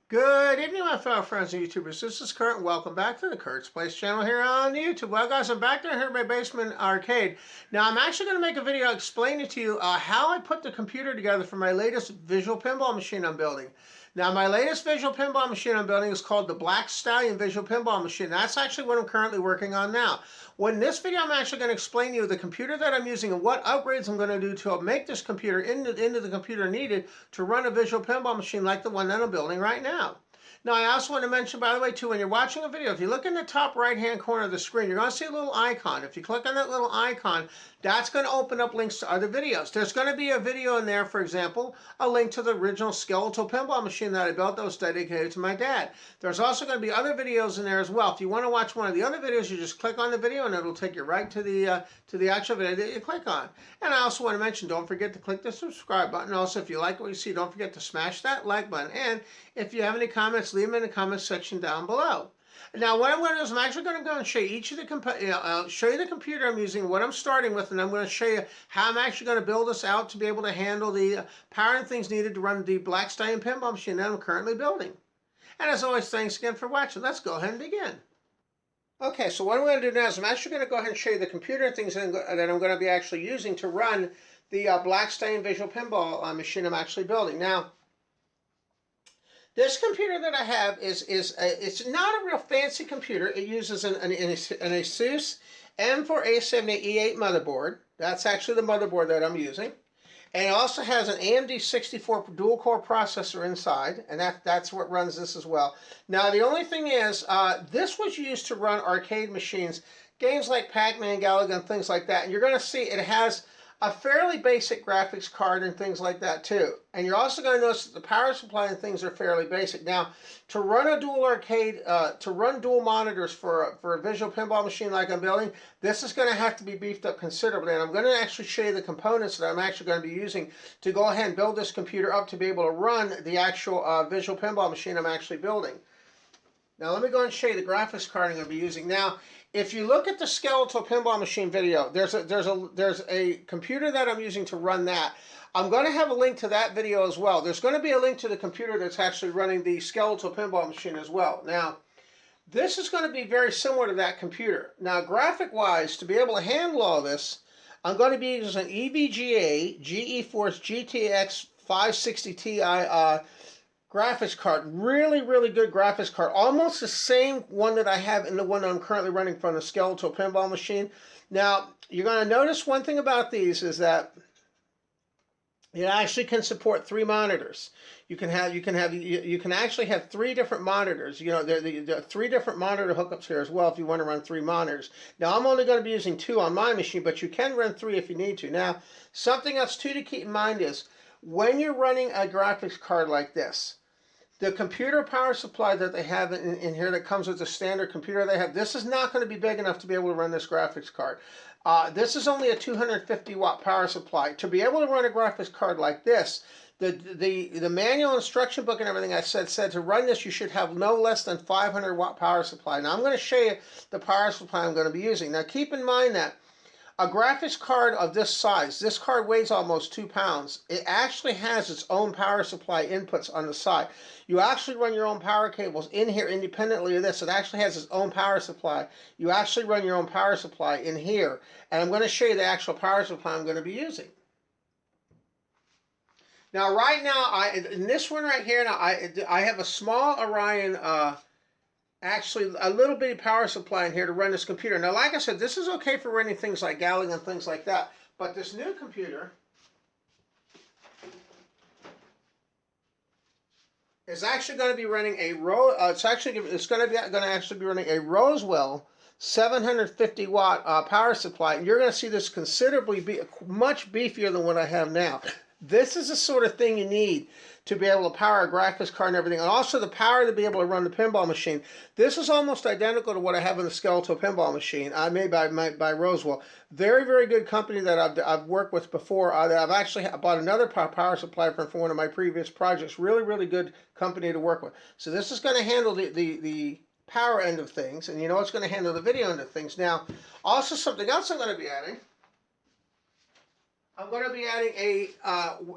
Good evening, my fellow friends and YouTubers. This is Kurt, and welcome back to the Kurt's Place channel here on YouTube. Well, guys, I'm back down here in my basement arcade. Now, I'm actually going to make a video explaining to you how I put the computer together for my latest visual pinball machine I'm building. Now, my latest visual pinball machine I'm building is called the Black Stallion visual pinball machine. That's actually what I'm currently working on now. Well, in this video, I'm actually going to explain to you the computer that I'm using and what upgrades I'm going to do to make this computer into the computer needed to run a visual pinball machine like the one that I'm building right now. Now, I also want to mention, by the way, too, when you're watching a video, if you look in the top right-hand corner of the screen, you're going to see a little icon. If you click on that little icon, that's going to open up links to other videos. There's going to be a video in there, for example, a link to the original skeletal pinball machine that I built that was dedicated to my dad. There's also going to be other videos in there as well. If you want to watch one of the other videos, you just click on the video and it'll take you right to the actual video that you click on. And I also want to mention, don't forget to click the subscribe button. Also, if you like what you see, don't forget to smash that like button. And if you have any comments, leave them in the comments section down below. Now, what I'm going to do is I'm actually going to go and show you each of the show you the computer I'm using, what I'm starting with, and I'm going to show you how I'm actually going to build this out to be able to handle the power and things needed to run the Black Stallion pinball machine that I'm currently building. And as always, thanks again for watching. Let's go ahead and begin. Okay, so what I'm going to do now is I'm actually going to go ahead and show you the computer and things that I'm going to be actually using to run the Black Stallion visual pinball machine I'm actually building. Now, this computer that I have it's not a real fancy computer. It uses an Asus M4A78E8 motherboard. That's actually the motherboard that I'm using. And it also has an AMD 64 dual-core processor inside, and that's what runs this as well. Now, the only thing is, this was used to run arcade machines, games like Pac-Man, Galaga, and things like that. And you're going to see it has a fairly basic graphics card and things like that too. And you're also going to notice that the power supply and things are fairly basic. Now, to run a dual arcade, to run dual monitors for a visual pinball machine like I'm building, this is going to have to be beefed up considerably. And I'm going to actually show you the components that I'm actually going to be using to go ahead and build this computer up to be able to run the actual visual pinball machine I'm actually building. Now, let me go and show you the graphics card I'm going to be using. Now, if you look at the skeletal pinball machine video, there's a computer that I'm using to run that. I'm going to have a link to that video as well. There's going to be a link to the computer that's actually running the skeletal pinball machine as well. Now, this is going to be very similar to that computer. Now, graphic-wise, to be able to handle all this, I'm going to be using an EVGA GeForce GTX 560 Ti graphics card. Really, really good graphics card. Almost the same one that I have in the one I'm currently running from the skeletal pinball machine. Now, you're going to notice one thing about these is that it actually can support 3 monitors. You can actually have 3 different monitors. You know, there are 3 different monitor hookups here as well if you want to run 3 monitors. Now, I'm only going to be using 2 on my machine, but you can run 3 if you need to. Now, something else too to keep in mind is when you're running a graphics card like this, the computer power supply that they have in here that comes with the standard computer they have, this is not going to be big enough to be able to run this graphics card. This is only a 250 watt power supply. To be able to run a graphics card like this, the manual instruction book and everything I said to run this, you should have no less than 500 watt power supply. Now I'm going to show you the power supply I'm going to be using. Now keep in mind that a graphics card of this size, this card weighs almost 2 pounds. It actually has its own power supply inputs on the side. You actually run your own power cables in here independently of this. It actually has its own power supply. You actually run your own power supply in here. And I'm going to show you the actual power supply I'm going to be using. Now, right now, in this one right here, now I have a small Orion actually a little bitty power supply in here to run this computer. Now, like I said, this is okay for running things like Galaga and things like that. But this new computer is actually going to be running a it's going to actually be running a Roswell 750 watt power supply, and you're going to see this considerably much beefier than what I have now. This is the sort of thing you need to be able to power a graphics card and everything, and also the power to be able to run the pinball machine. This is almost identical to what I have in the skeletal pinball machine made by Roswell. Very, very good company that I've worked with before. That I've actually bought another power supply from one of my previous projects. Really, really good company to work with. So this is going to handle the power end of things, and you know it's going to handle the video end of things. Now, also something else I'm going to be adding. I'm going to be adding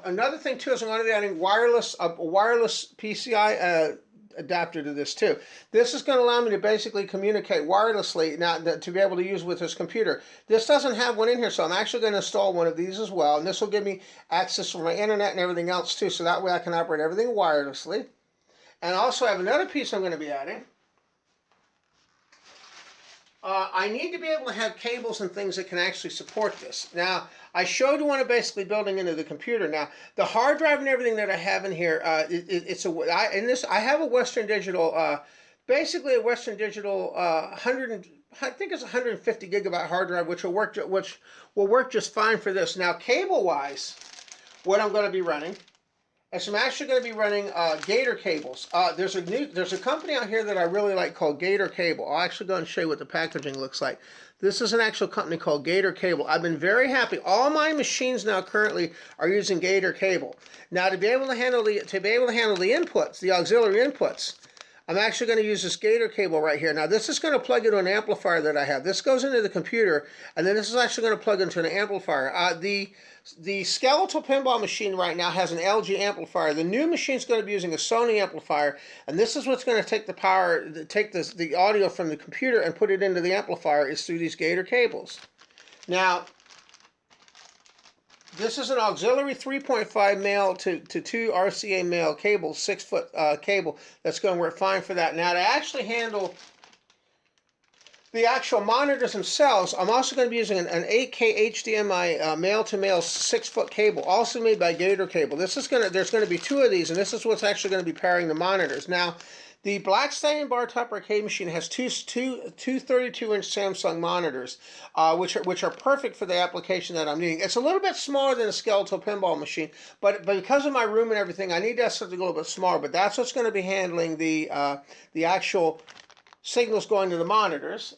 another thing too is I'm going to be adding a wireless PCI adapter to this too. This is going to allow me to basically communicate wirelessly now to be able to use with this computer. This doesn't have one in here, so I'm actually going to install one of these as well, and this will give me access for my internet and everything else too, so that way I can operate everything wirelessly. And also I have another piece I'm going to be adding. I need to be able to have cables and things that can actually support this. Now, I showed you one of basically building into the computer. Now, the hard drive and everything that I have in here, I have a Western Digital, basically a Western Digital 100, I think it's 150 gigabyte hard drive, which will work just fine for this. Now, cable-wise, what I'm going to be running. And so I'm actually going to be running Gator cables. There's a company out here that I really like called Gator Cable. I'll actually go and show you what the packaging looks like. This is an actual company called Gator Cable. I've been very happy. All my machines now currently are using Gator Cable. Now to be able to handle the inputs, the auxiliary inputs, I'm actually going to use this Gator cable right here. Now this is going to plug into an amplifier that I have. This goes into the computer, and then this is actually going to plug into an amplifier. The skeletal pinball machine right now has an LG amplifier. The new machine is going to be using a Sony amplifier, and this is what's going to take the power, the audio from the computer and put it into the amplifier is through these Gator cables. Now, this is an auxiliary 3.5 male to 2 RCA male cable, 6-foot cable that's going to work fine for that. Now, to actually handle the actual monitors themselves, I'm also going to be using an 8K HDMI male-to-male 6-foot cable, also made by Gator Cable. There's going to be 2 of these, and this is what's actually going to be pairing the monitors. Now, the Black Stallion bar top arcade machine has two 32-inch Samsung monitors, which are perfect for the application that I'm needing. It's a little bit smaller than a skeletal pinball machine, but because of my room and everything, I need to have something a little bit smaller. But that's what's going to be handling the actual signals going to the monitors.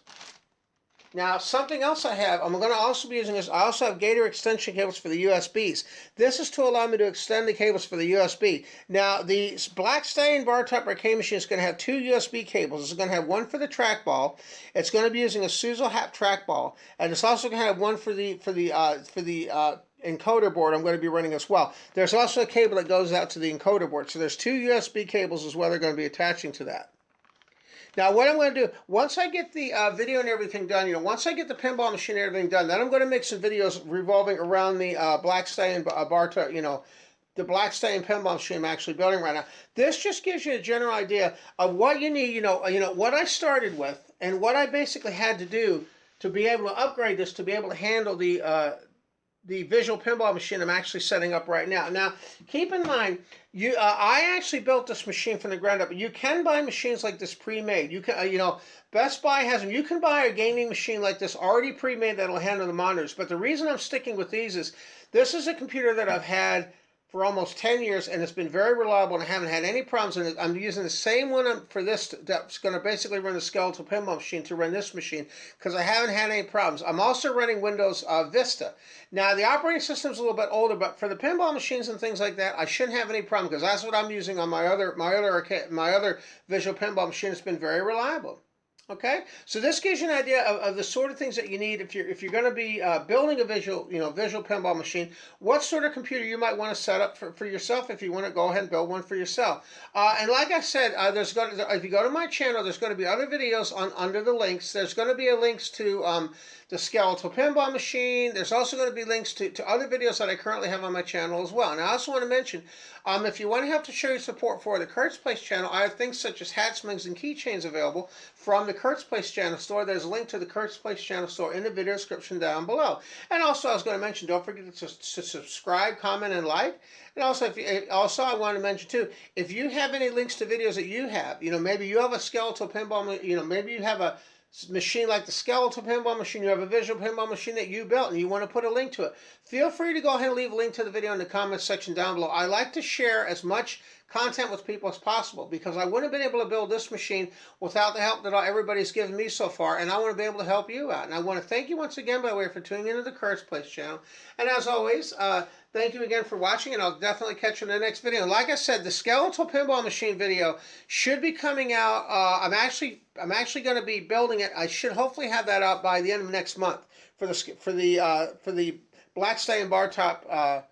Now, something else I have, I'm going to also be using this. I also have Gator extension cables for the USBs. This is to allow me to extend the cables for the USB. Now, the Black Stallion bar top arcade machine is going to have 2 USB cables. It's going to have one for the trackball. It's going to be using a Suzel-Hap trackball, and it's also going to have one for the encoder board I'm going to be running as well. There's also a cable that goes out to the encoder board. So there's 2 USB cables as well that are going to be attaching to that. Now, what I'm going to do, once I get the video and everything done, once I get the pinball machine and everything done, then I'm going to make some videos revolving around the Black Stallion the Black Stallion pinball machine I'm actually building right now. This just gives you a general idea of what you need, what I started with and what I basically had to do to be able to upgrade this to be able to handle the visual pinball machine I'm actually setting up right now. Now, keep in mind, I actually built this machine from the ground up. You can buy machines like this pre-made. You can, Best Buy has them. You can buy a gaming machine like this already pre-made that'll handle the monitors. But the reason I'm sticking with these is this is a computer that I've had for almost 10 years, and it's been very reliable, and I haven't had any problems. And I'm using the same one for this that's going to basically run the skeletal pinball machine to run this machine because I haven't had any problems. I'm also running Windows Vista. Now, the operating system's a little bit older, but for the pinball machines and things like that, I shouldn't have any problem because that's what I'm using on my other visual pinball machine. It's been very reliable. Okay, so this gives you an idea of the sort of things that you need if you're going to be building a visual pinball machine. What sort of computer you might want to set up for yourself if you want to go ahead and build one for yourself. And like I said, if you go to my channel, there's going to be other videos under the links. There's going to be links to the skeletal pinball machine. There's also going to be links to other videos that I currently have on my channel as well. And I also want to mention, if you want to help to show your support for the Kurt's Place channel, I have things such as hats, mugs, and keychains available from the Kurt's Place channel store. There's a link to the Kurt's Place channel store in the video description down below. And also, I was going to mention, don't forget to subscribe, comment, and like. And also, I want to mention too, if you have any links to videos that you have, maybe you have a skeletal pinball, maybe you have a machine like the skeletal pinball machine, you have a visual pinball machine that you built and you want to put a link to it, feel free to go ahead and leave a link to the video in the comments section down below. I like to share as much content with people as possible because I wouldn't have been able to build this machine without the help that everybody's given me so far, and I want to be able to help you out. And I want to thank you once again, by the way, for tuning into the Kurt's Place channel. And as always, thank you again for watching, and I'll definitely catch you in the next video. And like I said, the skeletal pinball machine video should be coming out. I'm actually going to be building it. I should hopefully have that out by the end of next month for the Black Stallion bar top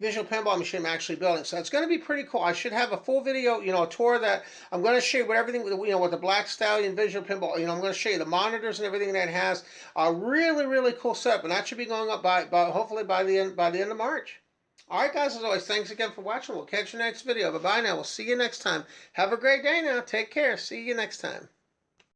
visual pinball machine I'm actually building. So it's going to be pretty cool. I should have a full video, a tour that I'm going to show you what everything, with the Black Stallion visual pinball. I'm going to show you the monitors and everything that it has. A really, really cool setup, and that should be going up by hopefully by the end of March. All right, guys. As always, thanks again for watching. We'll catch you next video. Bye bye now. We'll see you next time. Have a great day now. Take care. See you next time.